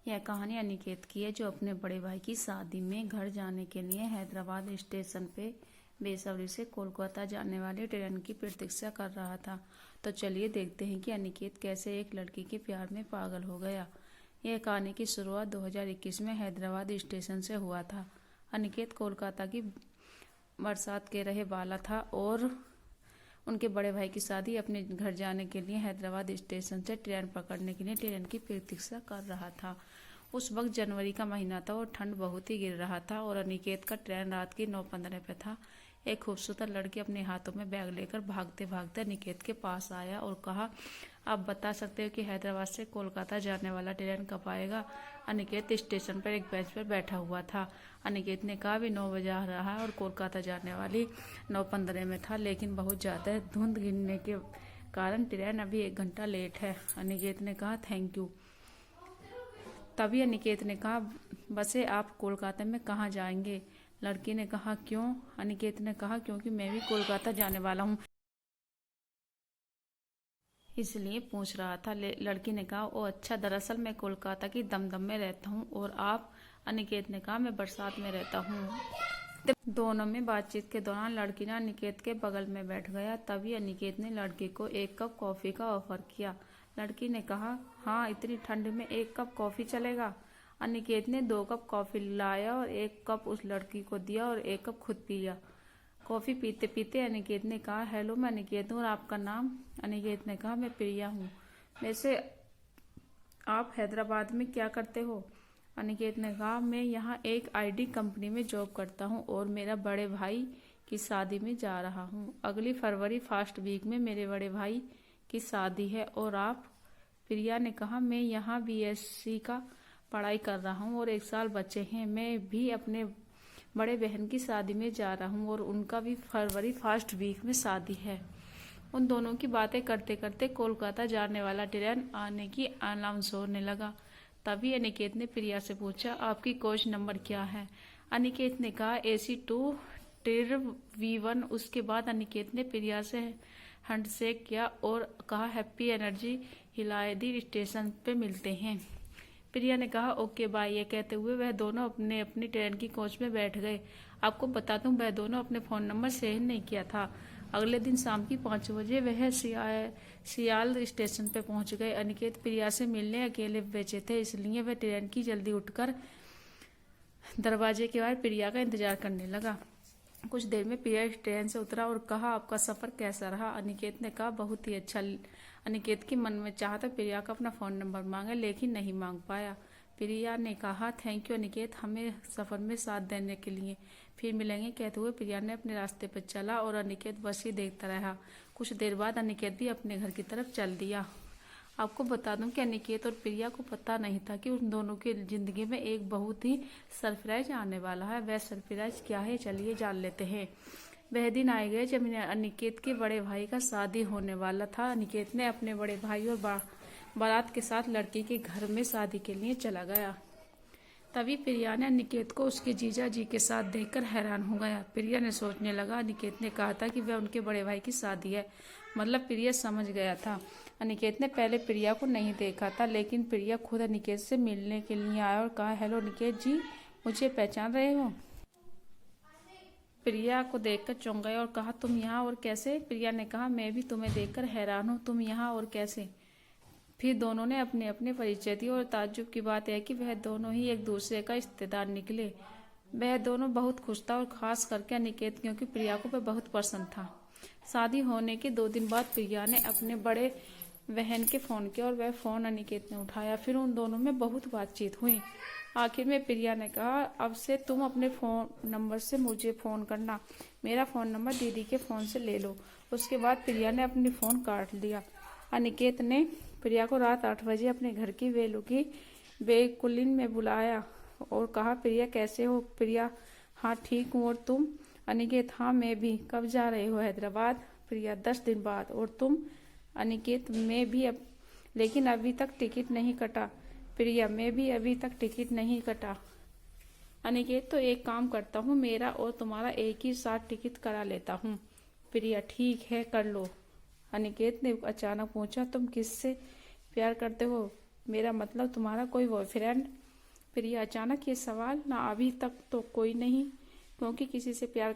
यह कहानी अनिकेत की है, जो अपने बड़े भाई की शादी में घर जाने के लिए हैदराबाद स्टेशन पे बेसब्री से कोलकाता जाने वाली ट्रेन की प्रतीक्षा कर रहा था। तो चलिए देखते हैं कि अनिकेत कैसे एक लड़की के प्यार में पागल हो गया। यह कहानी की शुरुआत 2021 में हैदराबाद स्टेशन से हुआ था। अनिकेत कोलकाता की बरसात के रहे वाला था और उनके बड़े भाई की शादी अपने घर जाने के लिए हैदराबाद स्टेशन से ट्रेन पकड़ने के लिए ट्रेन की प्रतीक्षा कर रहा था। उस वक्त जनवरी का महीना था और ठंड बहुत ही गिर रहा था और अनिकेत का ट्रेन रात की 9:15 पे था। एक खूबसूरत लड़की अपने हाथों में बैग लेकर भागते भागते अनिकेत के पास आया और कहा, आप बता सकते हो कि हैदराबाद से कोलकाता जाने वाला ट्रेन कब आएगा? अनिकेत स्टेशन पर एक बेंच पर बैठा हुआ था। अनिकेत ने कहा, अभी 9 बजा रहा है और कोलकाता जाने वाली 9:15 में था, लेकिन बहुत ज़्यादा धुंध गिरने के कारण ट्रेन अभी 1 घंटा लेट है। अनिकेत ने कहा, थैंक यू। तभी अनिकेत ने कहा, वैसे आप कोलकाता में कहाँ जाएंगे? लड़की ने कहा, क्यों? अनिकेत ने कहा, क्योंकि मैं भी कोलकाता जाने वाला हूँ, इसलिए पूछ रहा था। लड़की ने कहा, ओ अच्छा, दरअसल मैं कोलकाता की दमदम में रहता हूँ और आप? अनिकेत ने कहा, मैं बरसात में रहता हूँ। दोनों में बातचीत के दौरान लड़की ने अनिकेत के बगल में बैठ गया। तभी अनिकेत ने लड़की को 1 कप कॉफी का ऑफर किया। लड़की ने कहा, हाँ, इतनी ठंड में 1 कप कॉफी चलेगा? अनिकेत ने 2 कप कॉफी लाया और 1 कप उस लड़की को दिया और 1 कप खुद पी लिया। कॉफी पीते पीते अनिकेत ने कहा, हेलो, मैं अनिकेत हूँ और आपका नाम? अनिकेत ने कहा, मैं प्रिया हूँ। वैसे आप हैदराबाद में क्या करते हो? अनिकेत ने कहा, मैं यहाँ एक आईटी कंपनी में जॉब करता हूँ और मेरा बड़े भाई की शादी में जा रहा हूँ। अगली फरवरी फर्स्ट वीक में मेरे बड़े भाई की शादी है। और आप? प्रिया ने कहा, मैं यहाँ बीएससी का पढ़ाई कर रहा हूँ और 1 साल बचे हैं। मैं भी अपने बड़े बहन की शादी में जा रहा हूँ और उनका भी फरवरी फर्स्ट वीक में शादी है। उन दोनों की बातें करते करते कोलकाता जाने वाला ट्रेन आने की अनाउंस होने लगा। तभी अनिकेत ने प्रिया से पूछा, आपकी कोच नंबर क्या है? अनिकेत ने कहा, AC2 टिर V1। उसके बाद अनिकेत ने प्रिया से हैंडशेक किया और कहा, हैप्पी एनर्जी हिलायदी स्टेशन पे मिलते हैं। प्रिया ने कहा, ओके बाय। ये कहते हुए वह दोनों अपने अपनी ट्रेन की कोच में बैठ गए। आपको बता दूं, वह दोनों अपने फ़ोन नंबर शेयर नहीं किया था। अगले दिन शाम की 5 बजे वह सियाल स्टेशन पर पहुंच गए। अनिकेत प्रिया से मिलने अकेले बेचे थे, इसलिए वह ट्रेन की जल्दी उठकर दरवाजे के बाहर प्रिया का इंतजार करने लगा। कुछ देर में प्रिया ट्रेन से उतरा और कहा, आपका सफ़र कैसा रहा? अनिकेत ने कहा, बहुत ही अच्छा। अनिकेत की मन में चाहा था प्रिया का अपना फ़ोन नंबर मांगे, लेकिन नहीं मांग पाया। प्रिया ने कहा, थैंक यू अनिकेत, हमें सफ़र में साथ देने के लिए। फिर मिलेंगे, कहते हुए प्रिया ने अपने रास्ते पर चला और अनिकेत बस ही देखता रहा। कुछ देर बाद अनिकेत भी अपने घर की तरफ चल दिया। आपको बता दूं कि अनिकेत और प्रिया को पता नहीं था कि उन दोनों की जिंदगी में एक बहुत ही सरप्राइज आने वाला है। वह सरप्राइज क्या है, चलिए जान लेते हैं। वह दिन आए गए जब अनिकेत के बड़े भाई का शादी होने वाला था। अनिकेत ने अपने बड़े भाई और बारात के साथ लड़की के घर में शादी के लिए चला गया। तभी प्रिया ने अनिकेत को उसके जीजा जी के साथ देखकर हैरान हो गया। प्रिया ने सोचने लगा, अनिकेत ने कहा था कि वह उनके बड़े भाई की शादी है, मतलब प्रिया समझ गया था। अनिकेत ने पहले प्रिया को नहीं देखा था, लेकिन प्रिया खुद अनिकेत से मिलने के लिए आया और कहा, हेलो अनिकेत जी, मुझे पहचान रहे हो? प्रिया को देखकर चौंक गया और कहा, तुम यहाँ और कैसे? प्रिया ने कहा, मैं भी तुम्हें देखकर हैरान हूँ, तुम यहाँ और कैसे? फिर दोनों ने अपने अपने परिचय दिए और ताज्जुब की बात है कि वह दोनों ही एक दूसरे का रिश्तेदार निकले। वह दोनों बहुत खुश था और खास करके अनिकेत, क्योंकि प्रिया को वह बहुत पसंद था। शादी होने के 2 दिन बाद प्रिया ने अपने बड़े बहन के फ़ोन किया और वह फ़ोन अनिकेत ने उठाया। फिर उन दोनों में बहुत बातचीत हुई। आखिर में प्रिया ने कहा, अब से तुम अपने फ़ोन नंबर से मुझे फ़ोन करना, मेरा फ़ोन नंबर दीदी के फ़ोन से ले लो। उसके बाद प्रिया ने अपनी फ़ोन काट दिया। अनिकेत ने प्रिया को रात 8 बजे अपने घर की वेलू की बेकुलिन में बुलाया और कहा, प्रिया कैसे हो? प्रिया, हाँ ठीक हूँ, और तुम? अनिकेत, हाँ मैं भी। कब जा रहे हो हैदराबाद? प्रिया, 10 दिन बाद। और तुम? अनिकेत, मैं भी लेकिन अभी तक टिकट नहीं कटा। प्रिया, मैं भी अभी तक टिकट नहीं कटा। अनिकेत, तो एक काम करता हूँ, मेरा और तुम्हारा एक ही साथ टिकट करा लेता हूँ। प्रिया, ठीक है, कर लो। अनिकेत ने अचानक पूछा, तुम किससे प्यार करते हो? मेरा मतलब तुम्हारा कोई बॉयफ्रेंड? प्रिया अचानक ये सवाल। ना, अभी तक तो कोई नहीं। क्योंकि किसी से प्यार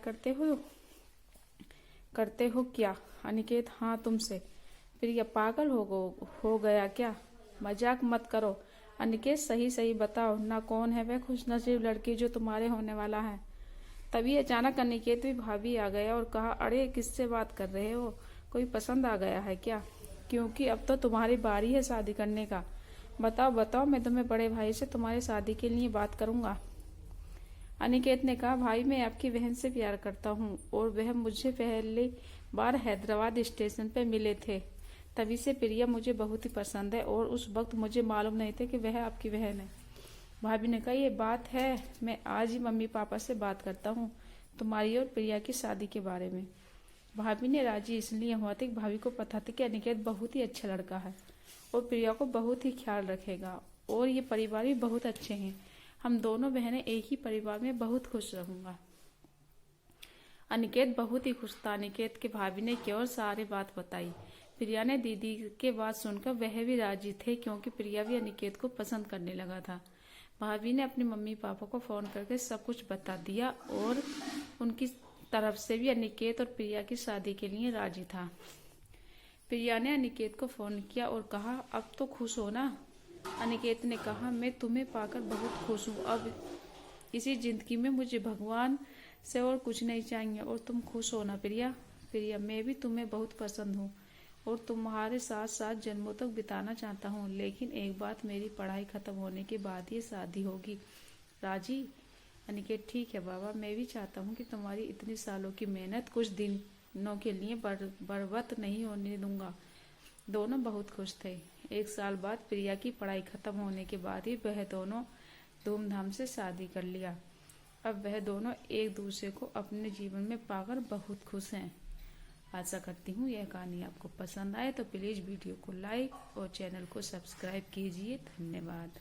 करते हो क्या? अनिकेत, हाँ, तुमसे। प्रिया, पागल हो गया क्या? मजाक मत करो। अनिकेत, सही सही बताओ ना, कौन है वह खुशनसीब लड़की जो तुम्हारे होने वाला है? तभी अचानक अनिकेत भी भाभी आ गया और कहा, अरे किससे बात कर रहे हो? कोई पसंद आ गया है क्या? क्योंकि अब तो तुम्हारी बारी है शादी करने का। बताओ बताओ, मैं तुम्हें बड़े भाई से तुम्हारी शादी के लिए बात करूंगा। अनिकेत ने कहा, भाई, मैं आपकी बहन से प्यार करता हूँ और वह मुझे पहली बार हैदराबाद स्टेशन पर मिले थे। तभी से प्रिया मुझे बहुत ही पसंद है और उस वक्त मुझे मालूम नहीं था कि वह आपकी बहन है। भाभी ने कहा, ये बात है, मैं आज ही मम्मी पापा से बात करता हूँ तुम्हारी और प्रिया की शादी के बारे में। भाभी ने राजी इसलिए हुआ था कि भाभी को पता था कि अनिकेत बहुत ही अच्छा लड़का है और प्रिया को बहुत ही ख्याल रखेगा और ये परिवार भी बहुत अच्छे हैं। हम दोनों बहनें एक ही परिवार में बहुत खुश रहूंगा। अनिकेत बहुत ही खुश था। अनिकेत के भाभी ने क्यों सारी बात बताई। प्रिया ने दीदी के बात सुनकर वह भी राजी थे क्योंकि प्रिया भी अनिकेत को पसंद करने लगा था। भाभी ने अपने मम्मी पापा को फोन करके सब कुछ बता दिया और उनकी तरफ से भी अनिकेत और प्रिया की शादी के लिए राजी था। प्रिया ने अनिकेत को फोन किया और कहा, अब तो खुश हो ना? अनिकेत ने कहा, मैं तुम्हें पाकर बहुत खुश हूँ। अब इसी जिंदगी में मुझे भगवान से और कुछ नहीं चाहिए और तुम खुश हो ना प्रिया? प्रिया, मैं भी तुम्हें बहुत पसंद हूँ और तुम्हारे साथ साथ जन्मों तक बिताना चाहता हूँ, लेकिन एक बात, मेरी पढ़ाई खत्म होने के बाद ये शादी होगी। राजी? अनिकेत, ठीक है बाबा, मैं भी चाहता हूँ कि तुम्हारी इतने सालों की मेहनत कुछ दिनों के लिए बर्बाद नहीं होने दूंगा। दोनों बहुत खुश थे। एक साल बाद प्रिया की पढ़ाई खत्म होने के बाद ही वह दोनों धूमधाम से शादी कर लिया। अब वह दोनों एक दूसरे को अपने जीवन में पाकर बहुत खुश हैं। आशा करती हूँ यह कहानी आपको पसंद आए तो प्लीज़ वीडियो को लाइक और चैनल को सब्सक्राइब कीजिए। धन्यवाद।